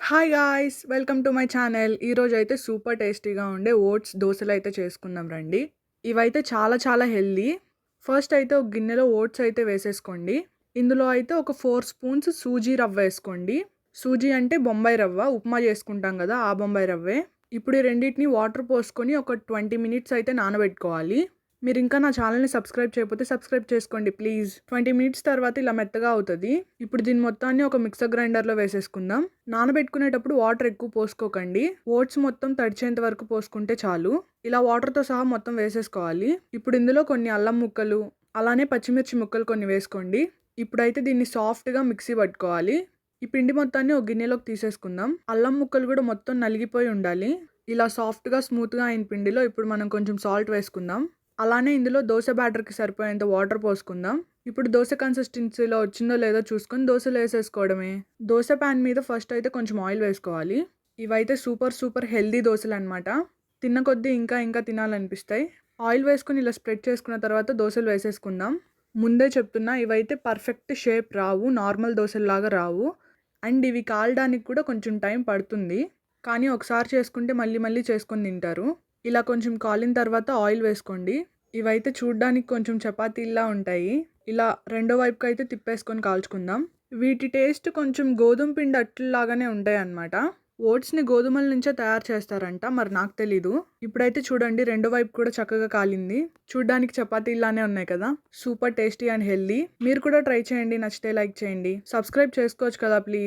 Hi guys! Welcome to my channel. ఈరోజైతే super టేస్టీగా ఉండే ఓట్స్ దోసలైతే చేసుకుందాం రండి. ఇవైతే చాలా చాలా హెల్తీ. ఫస్ట్ అయితే ఒక గిన్నెలో ఓట్స్ అయితే వేసేసుకోండి. ఇందులో అయితే ఒక 4 స్పూన్స్ సూజీ రవ్వ వేసుకోండి. సూజీ అంటే బొంబాయి రవ్వ. ఉప్మా చేసుకుంటాం కదా ఆ బొంబాయి రవ్వే. ఇప్పుడు ఈ రెండిటిని వాటర్ పోసుకొని ఒక 20 మినిట్స్ అయితే నానబెట్టుకోవాలి. మీరు ఇంకా నా ఛానల్ని సబ్స్క్రైబ్ చేయకపోతే సబ్స్క్రైబ్ చేసుకోండి ప్లీజ్. 20 మినిట్స్ తర్వాత ఇలా మెత్తగా అవుతుంది. ఇప్పుడు దీని మొత్తాన్ని ఒక మిక్సర్ గ్రైండర్లో వేసేసుకుందాం. నానబెట్టుకునేటప్పుడు వాటర్ ఎక్కువ పోసుకోకండి. ఓట్స్ మొత్తం తడిచేంత వరకు పోసుకుంటే చాలు. ఇలా వాటర్తో సహా మొత్తం వేసేసుకోవాలి. ఇప్పుడు ఇందులో కొన్ని అల్లం ముక్కలు, అలానే పచ్చిమిర్చి ముక్కలు కొన్ని వేసుకోండి. ఇప్పుడైతే దీన్ని సాఫ్ట్గా మిక్సీ పట్టుకోవాలి. ఈ పిండి మొత్తాన్ని ఒక గిన్నెలోకి తీసేసుకుందాం. అల్లం ముక్కలు కూడా మొత్తం నలిగిపోయి ఉండాలి. ఇలా సాఫ్ట్గా స్మూత్గా అయిన పిండిలో ఇప్పుడు మనం కొంచెం సాల్ట్ వేసుకుందాం. అలానే ఇందులో దోశ బ్యాటర్కి సరిపోయేంత వాటర్ పోసుకుందాం. ఇప్పుడు దోశ కన్సిస్టెన్సీలో వచ్చిందో లేదో చూసుకొని దోశలు వేసేసుకోవడమే. దోశ ప్యాన్ మీద ఫస్ట్ అయితే కొంచెం ఆయిల్ వేసుకోవాలి. ఇవైతే సూపర్ హెల్దీ దోశలు అనమాట. తిన్న కొద్దీ ఇంకా ఇంకా తినాలనిపిస్తాయి. ఆయిల్ వేసుకుని ఇలా స్ప్రెడ్ చేసుకున్న తర్వాత దోశలు వేసేసుకుందాం. ముందే చెప్తున్నా, ఇవైతే పర్ఫెక్ట్ షేప్ రావు, నార్మల్ దోశల్లాగా రావు. అండ్ ఇవి కాలడానికి కూడా కొంచెం టైం పడుతుంది. కానీ ఒకసారి చేసుకుంటే మళ్ళీ మళ్ళీ చేసుకొని తింటారు. ఇలా కొంచెం కాలిన తర్వాత ఆయిల్ వేసుకోండి. ఇవైతే చూడ్డానికి కొంచెం చపాతీల్లా ఉంటాయి. ఇలా రెండో వైపుకి అయితే తిప్పేసుకొని కాల్చుకుందాం. వీటి టేస్ట్ కొంచెం గోధుమ పిండి అట్లలాగానే ఉంటాయి అన్నమాట. ఓట్స్ని గోధుమల నుంచే తయారు చేస్తారంట, మరి నాకు తెలీదు. ఇప్పుడైతే చూడండి, రెండో వైపు కూడా చక్కగా కాలింది. చూడ్డానికి చపాతీలానే ఉన్నాయి కదా. Super tasty and healthy. మీరు కూడా ట్రై చేయండి. నచ్చితే లైక్ చేయండి. సబ్స్క్రైబ్ చేసుకోవచ్చు కదా ప్లీజ్.